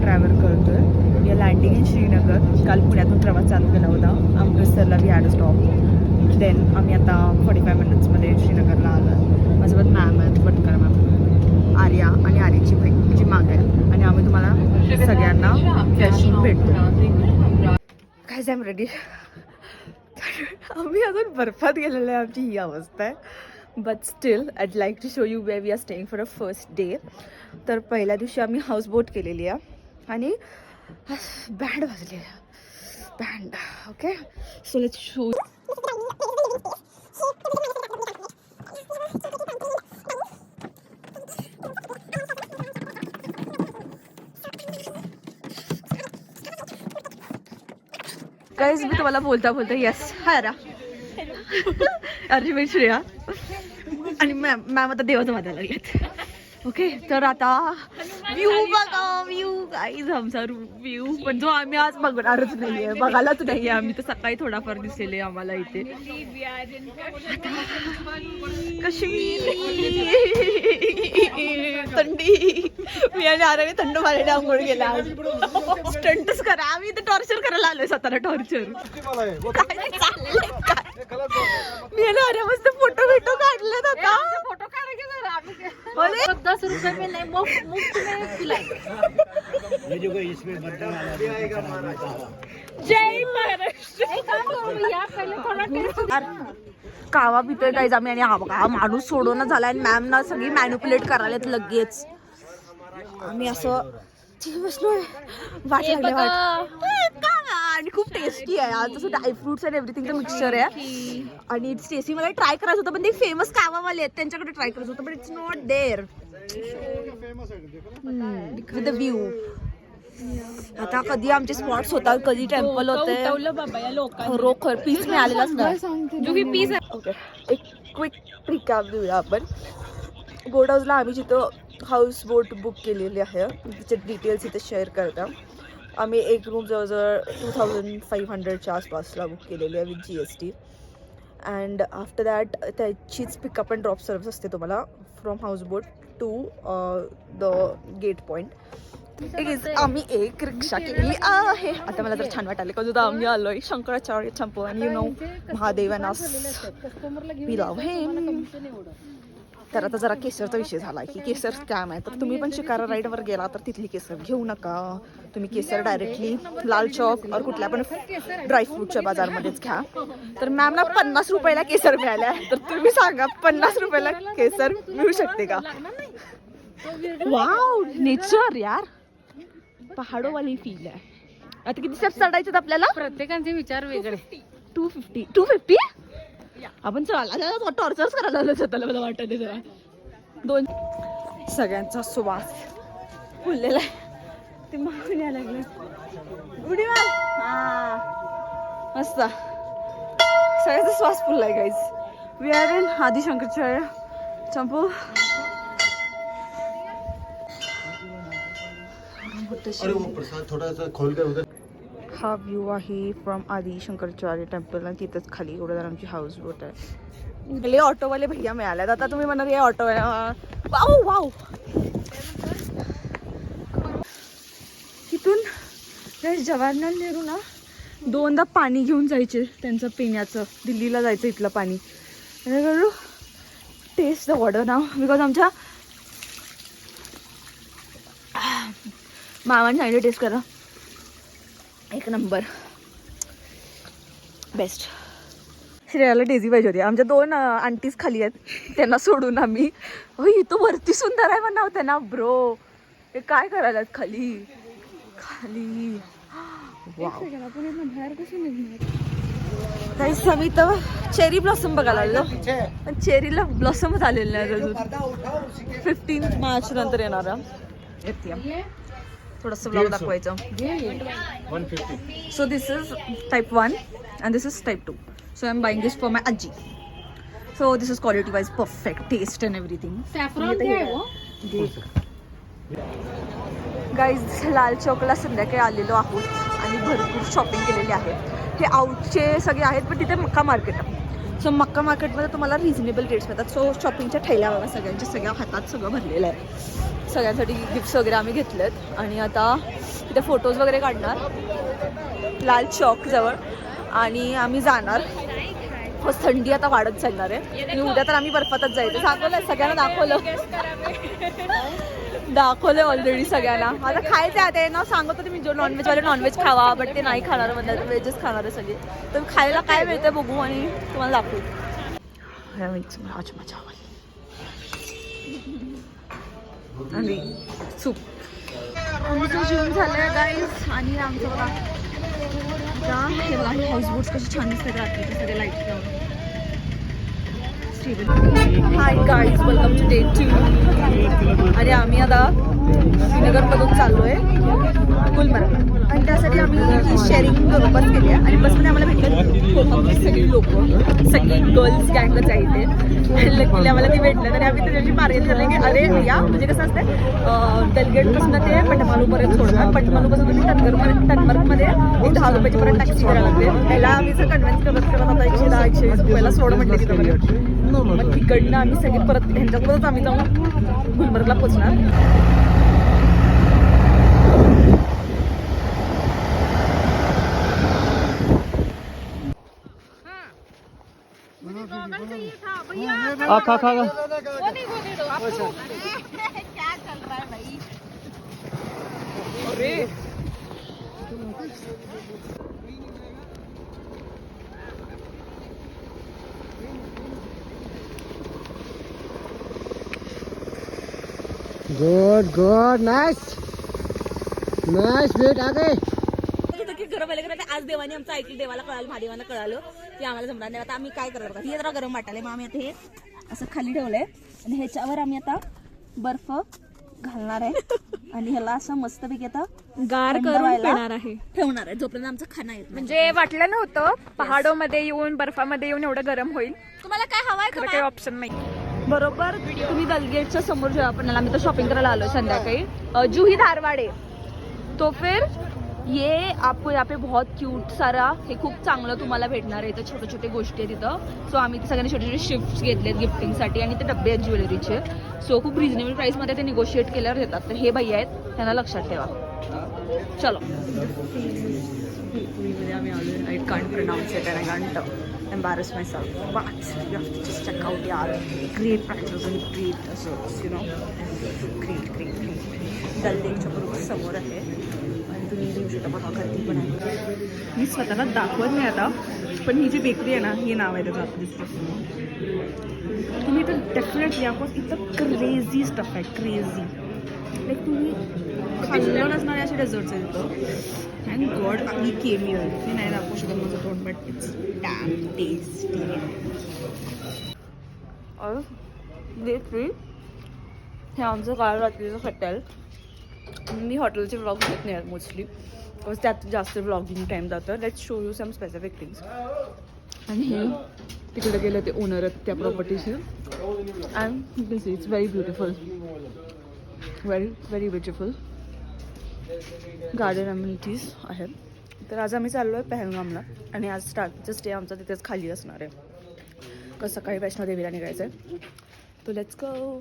Travel करतोय. We are landing in Srinagar. काल पुण्यातून प्रवास चालू केला होता. अमृतसरला we had a stop. Then आम्ही आता 45 मिनिट्समध्ये श्रीनगरला आलो. माझ्यासोबत मॅम आहेत, पटकर मॅम, आर्या आणि आर्याची बहीण जी माग आहे. आणि आम्ही तुम्हाला सगळ्यांना फ्रेश होऊन भेटतो. काय आय एम रेडी. आम्ही अजून बर्फात गेलेलो आहे. आमची ही अवस्था आहे. But still I'd like to show you way we are staying for a first day. तर पहिल्या दिवशी आम्ही हाऊसबोट केलेली आहे आणि बँड वाजलेली आहे. Band. Okay, so let's show. Guys मी तुम्हाला बोलता बोलता येस हाय रा अरे मी श्रेया आणि मॅम आता देवाचं वाजायला लागलेत. ओके, तर आता व्ह्यू बघा. व्ह्यू गाईज आमचा व्ह्यू, पण जो आम्ही आज बघणारच नाहीये, बघायलाच नाहीये आम्ही. तर सकाळी थोडाफार दिसेल आम्हाला इथे. काश्मीर थंडी. मी आणि आराने थंड पाण्याने आंघोळ केला. स्टंटच करा. आम्ही इथे टॉर्चर करायला आलोय स्वतःला. टॉर्चर काय चाललंय काय. मी आणि आर्या मस्त फोटो काढलेत आता. फोटो काढायचे 10 रुपये में नहीं, मुफ्त में खिलाए. जय महाराष्ट्र. कावा पितोय गाईज आम्ही आणि हा माणूस सोडून झाला आणि मॅम ना सगळी मॅन्युप्युलेट करायला लगेच. आम्ही असं बसलोय. वाट आणि खूप टेस्टी आहे आज. तसं ड्रायफ्रुट्स अँड एव्हरीथिंगचं मिक्सचर आहे आणि इट्स टेस्टी. मला ट्राय करायचं होतं पण ते फेमस कावावाले आहेत त्यांच्याकडे ट्राय करायचं होतं, but it's not there with the view. आता कधी आमचे स्पॉट्स होतात, कधी टेम्पल होते. रोखर पीस मिळालेलाच नाही. ओके, एक क्विक रिकॅप देऊया आपण. बोट हाऊसला आम्ही जिथं हाऊस बोट बुक केलेली आहे तिचे डिटेल्स इथे शेअर करता. आम्ही एक रूम जवळजवळ 2500च्या आसपासला बुक केलेली आहे with GST. And after that त्याचीच पिकअप अँड ड्रॉप सर्व्हिस असते तुम्हाला from houseboat to the gate point. आम्ही एक रिक्षा केलेली आहे. आता मला जर छान वाटायला का आम्ही आलोय शंकराचार्य टेम्पल आणि यू नो महादेवानास वी लव्ह हिम. तर आता जरा केसरचा विषय झाला की केसर स्कॅम आहे. तर तुम्ही पण शिकारा राईडवर गेला तर तिथली केसर घेऊ नका. तुम्ही केसर डायरेक्टली लाल चौक और कुठल्या पण ड्रायफ्रूटच्या बाजारमध्येच घ्या. तर मॅमला 50 रुपयाला केसर मिळाल्या. तर तुम्ही सांगा 50 रुपयाला केसर मिळू शकते का. वाव, नेचर यार, पहाडोवाली फील आहे. आता किती स्टेप्स चढायचे आपल्याला. प्रत्येकाचे विचार वेगळे. 250 आपण चला टॉर्चर्स करायला लागलो स्वतःला. मला वाटत जरा दोन सगळ्यांचा सुवास फुललेला आहे. ते मागून यायला लागले. उडी मार. हा मस्त सगळ्यांचा श्वास फुललाय गाईज. वी आर इन आदि शंकराचार्य टेम्पल. हा व्ह्यू आहे फ्रॉम आदि शंकराचार्य टेम्पल आणि तिथंच खाली एवढं आमची हाऊस बोट आहे. इकडे ऑटोवाले भैया मिळाल्यात. आता तुम्ही म्हणाल हे ऑटो वाव वाव. इथून जवाहरलाल नेहरू ना 2दा पाणी घेऊन जायचे त्यांचं पिण्याचं. दिल्लीला जायचं इथलं पाणी. Test the water now because आमच्या मामाने सांगितलं टेस्ट करा. एक नंबर बेस्ट. श्रेयाला डेझी पाहिजे होती. आमच्या 2 आंटीज खाली आहेत, त्यांना सोडून आम्ही इथं वरती सुंदर आहे म्हणा त्यांना. ब्रो हे काय करायला खाली खाली. काही समी तर चेरी ब्लॉसम बघायला आलो पण चेरीला ब्लॉसमच आलेलं नाही अजून. 15 मार्च नंतर येणार येते. थोडंसं ब्लॉग दाखवायचं. So this is type 1 and this is type 2. So I'm buying this for my aji. So this is quality wise perfect, taste and everything. Saffron क्या है वो? गाईज लाल चौकला संध्याकाळी आलेलो आहोत आणि भरपूर शॉपिंग केलेली आहे. हे आउटचे सगळे आहेत पण तिथे मक्का मार्केट आहे. सो मक्का मार्केटमध्ये तुम्हाला रिझनेबल रेट्स मिळतात. सो शॉपिंगच्या थैल्या बघा सगळ्या हातात सगळं भरलेलं आहे. सगळ्यांसाठी गिफ्ट्स वगैरे आम्ही घेतलेत आणि आता तिथे फोटोज वगैरे काढणार लाल चौकजवळ आणि आम्ही जाणार. थंडी आता वाढत चालणार आहे आणि उद्या तर आम्ही बर्फातच जायचं. दाखवलं सगळ्यांना, दाखवलं ऑलरेडी सगळ्यांना. आता खायचं आहे ते ना, सांगत होते मी जो नॉनव्हेजवाले नॉनव्हेज खावा, बट ते नाही खाणार म्हणजे व्हेजच खाणार आहे सगळे. तर खायला काय मिळतं बघू आणि तुम्हाला दाखवू. आणि सूप आमचं जेवण झालंय गाईज. आणि आमचं बघा हाऊसबोट्स कसे छान दिसतात रात्री सगळे लाईट लावून. Hi guys, welcome to day 2. आणि आम्ही आता श्रीनगरमधून चाललो आहे गुलमर्ग. आणि त्यासाठी आम्ही शेअरिंग बस केली आहे आणि बसमध्ये आम्हाला भेटलं सगळी सगळी गर्ल्स गँगच आहे इथे. लकीली आम्हाला ती भेटलं तरी आम्ही त्याच्याशी मार्गेट ठरले की अरे या म्हणजे कसं असतं दलगेटपासून ते पटमालूपर्यंत सोडणार. पटमालूपासून तुम्ही टनमर्गमध्ये एक 10 रुपयाची परत टॅक्सी करायला लागते. त्याला आम्ही जर कन्व्हिन्स करत आता 110-120 रुपयाला सोड म्हटलं तिथं. मग तिकडनं आम्ही सगळे परत ह्यांच्यासोबतच आम्ही जाऊन गुलमर्गला पोहोचणार. गुड नाइस वेट आ गए. गरम व्हायला आज देवाने आमचं ऐकलं, देवाला कळालं, महादेवाला कळालं की आम्हाला जमणार नाही. आता आम्ही काय करणार, हे जरा गरम वाटायला मग आम्ही आता हे असं खाली ठेवलंय आणि ह्याच्यावर आम्ही आता बर्फ घालणार आहे आणि ह्याला असं मस्तपैकी आता गार करून पिणार आहे, ठेवणार आहे जोपर्यंत आमचं खाणं येत. म्हणजे वाटलं नव्हतं पहाडोमध्ये येऊन बर्फामध्ये येऊन एवढं गरम होईल. तुम्हाला काय हवाय खरं काही ऑप्शन नाही. बरोबर तुम्ही दलगेटच्या समोर जेव्हा आपण आम्ही तर शॉपिंग करायला आलो संध्याकाळी जुही धारवाडे. तो फिर ये आपको यहाँ पे बहुत क्यूट सारा हे खूप चांगलं तुम्हाला भेटणार आहे. इथं छोटे छोटे गोष्टी आहेत तिथं. सो आम्ही सगळ्यांनी छोटे छोटे शिफ्ट्स घेतलेत गिफ्टिंगसाठी आणि ते डबे आहेत ज्वेलरीचे. सो खूप रिजनेबल प्राईसमध्ये ते निगोशिएट केल्यावर देतात. तर हे भैया आहेत, त्यांना लक्षात ठेवा. चलो आम्ही आलो. I can't pronounce it and I can't embarrass myself, but you have to just check out the great prices and great desserts, you know, great. दलदेकच्या बरोबर समोर आहे आणि तुम्ही देऊ शकता बघा गर्दी पण आहे. मी स्वतःला दाखवत नाही आता, पण ही जी बेकरी आहे ना, हे नाव आहे त्याचं आता दिसतं. तुम्ही इथं डेफिनेटली आपण इथं क्रेझी स्टफ आहे, क्रेझी. लाईक तुम्ही खाल्लं नसणारे असे डेझर्ट्स आहेत इथं. Thank god we came here. मी नाही दाखवू शकत माझं तोंड, बट इट्स डॅम टेस्टी. और हे आमचं काल रात्रीचं हॉटेल. मी हॉटेलचे व्लॉग घेत नाही मोस्टली, बिकॉज त्यात जास्त व्लॉगिंग टाईम जातं. Let's show you some specific things. आणि हे तिकडे गेलं ते ओनर आहेत त्या प्रॉपर्टीचे. And this it's very beautiful, very beautiful garden amenities आहेत. तर आज आम्ही चाललो आहे पहलगामला आणि आज स्टार्टचं स्टे आमचा तिथेच खाली असणार आहे. कसं सकाळी वैष्णोदेवीला निघायचं आहे. तो लेट्स गो.